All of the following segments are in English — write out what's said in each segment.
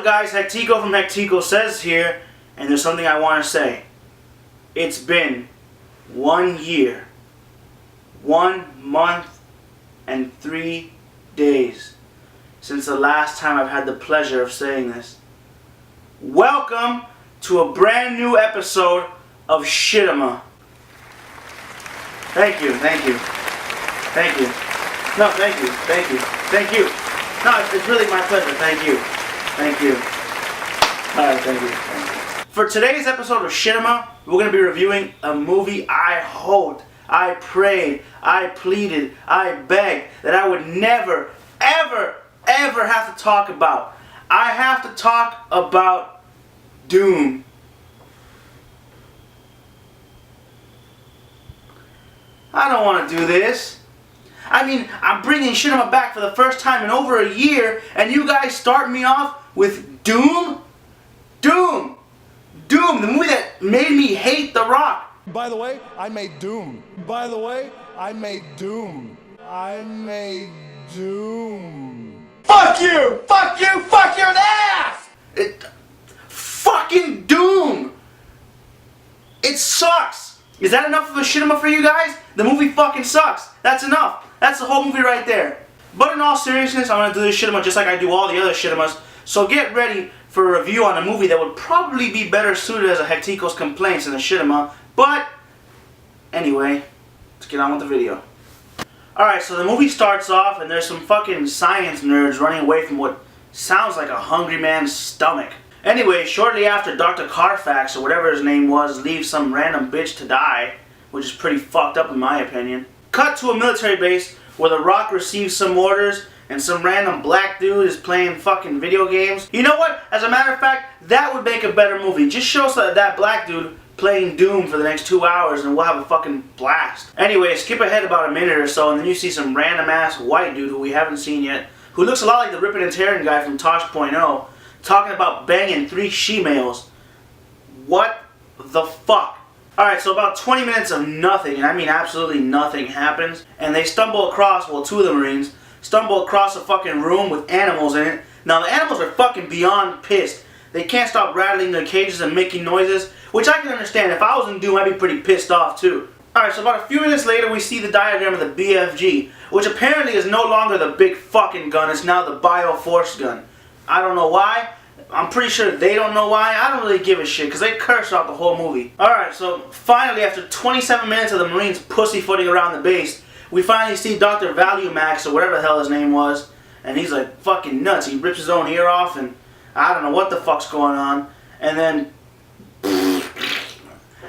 guys? Hectico from hecticosays here, and there's something I want to say. It's been 1 year, 1 month, and 3 days since the last time I've had the pleasure of saying this. Welcome to a brand new episode of Shitema. Thank you, thank you, thank you. No, thank you, thank you, thank you. No, it's really my pleasure. Thank you, thank you. Alright, thank you, thank you. For today's episode of Shitema, we're going to be reviewing a movie I hoped, I prayed, I pleaded, I begged that I would never, ever, ever have to talk about. I have to talk about Doom. I don't want to do this. I mean, I'm bringing Shitema back for the first time in over a year, and you guys start me off with Doom? Doom! Doom, the movie that made me hate The Rock. By the way, I made Doom. By the way, I made Doom. I made Doom. Fuck you! Fuck you! Fuck your ass! Fucking Doom! It sucks! Is that enough of a Shitema for you guys? The movie fucking sucks. That's enough. That's the whole movie right there. But in all seriousness, I'm going to do this Shitema just like I do all the other Shitemas. So get ready for a review on a movie that would probably be better suited as a Hectico's Complaints than a Shitema. But, anyway, let's get on with the video. Alright, so the movie starts off and there's some fucking science nerds running away from what sounds like a hungry man's stomach. Anyway, shortly after Dr. Carfax, or whatever his name was, leaves some random bitch to die, which is pretty fucked up in my opinion. Cut to a military base where The Rock receives some orders and some random black dude is playing fucking video games. You know what? As a matter of fact, that would make a better movie. Just show us that black dude playing Doom for the next 2 hours and we'll have a fucking blast. Anyway, skip ahead about a minute or so and then you see some random ass white dude who we haven't seen yet, who looks a lot like the ripping and tearing guy from Tosh.0, talking about banging 3 she-males. What the fuck? Alright, so about 20 minutes of nothing, and I mean absolutely nothing, happens, and they stumble across, well, 2 of the Marines, stumble across a fucking room with animals in it. Now, the animals are fucking beyond pissed. They can't stop rattling their cages and making noises, which I can understand. If I was in Doom, I'd be pretty pissed off, too. Alright, so about a few minutes later, we see the diagram of the BFG, which apparently is no longer the big fucking gun, it's now the Bioforce gun. I don't know why. I'm pretty sure they don't know why. I don't really give a shit because they cursed out the whole movie. Alright, so finally after 27 minutes of the Marines pussyfooting around the base, we finally see Dr. Value Max or whatever the hell his name was, and he's like fucking nuts. He rips his own ear off and I don't know what the fuck's going on. And then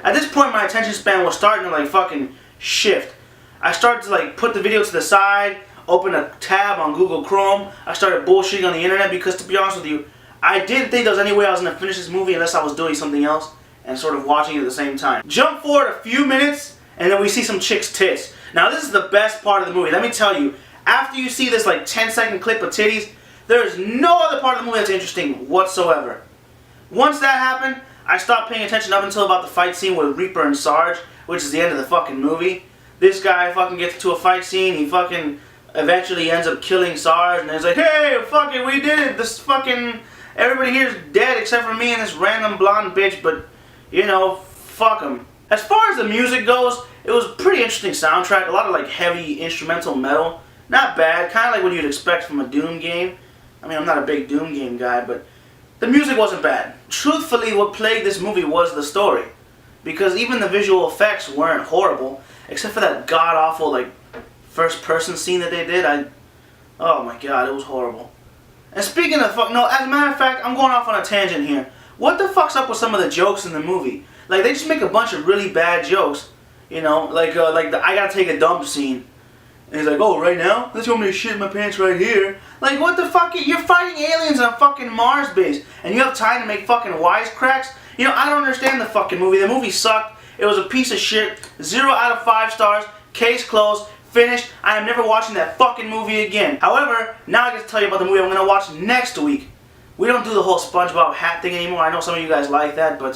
at this point my attention span was starting to like fucking shift. I started to like put the video to the side, open a tab on Google Chrome. I started bullshitting on the internet because, to be honest with you, I didn't think there was any way I was going to finish this movie unless I was doing something else and sort of watching it at the same time. Jump forward a few minutes and then we see some chick's tits. Now this is the best part of the movie. Let me tell you, after you see this like 10-second clip of titties, there is no other part of the movie that's interesting whatsoever. Once that happened, I stopped paying attention up until about the fight scene with Reaper and Sarge, which is the end of the fucking movie. This guy fucking gets to a fight scene, he fucking eventually ends up killing Sarge, and he's like, hey, fuck it, we did it, this fucking... Everybody here is dead except for me and this random blonde bitch, but, you know, fuck them. As far as the music goes, it was a pretty interesting soundtrack. A lot of, like, heavy instrumental metal. Not bad. Kind of like what you'd expect from a Doom game. I mean, I'm not a big Doom game guy, but the music wasn't bad. Truthfully, what plagued this movie was the story. Because even the visual effects weren't horrible, except for that god-awful, like, first-person scene that they did. Oh my god, it was horrible. And speaking of no, as a matter of fact, I'm going off on a tangent here. What the fuck's up with some of the jokes in the movie? Like, they just make a bunch of really bad jokes. You know, like the I gotta take a dump scene. And he's like, oh, right now? Let's want me to shit my pants right here. Like, what the fuck? You're fighting aliens on a fucking Mars base. And you have time to make fucking wisecracks? You know, I don't understand the fucking movie. The movie sucked. It was a piece of shit. 0 out of 5 stars. Case closed. Finished. I am never watching that fucking movie again. However, now I get to tell you about the movie I'm going to watch next week. We don't do the whole SpongeBob hat thing anymore. I know some of you guys like that, but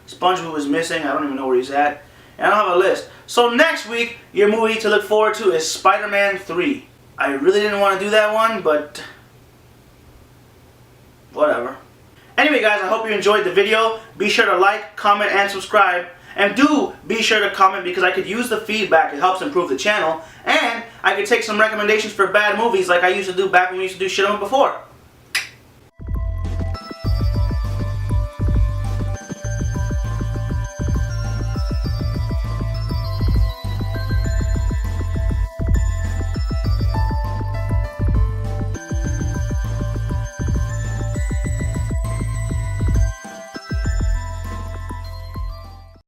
SpongeBob is missing. I don't even know where he's at. And I don't have a list. So next week, your movie to look forward to is Spider-Man 3. I really didn't want to do that one, but whatever. Anyway, guys, I hope you enjoyed the video. Be sure to like, comment, and subscribe. And do be sure to comment because I could use the feedback. It helps improve the channel. And I could take some recommendations for bad movies like I used to do back when we used to do Shitema before.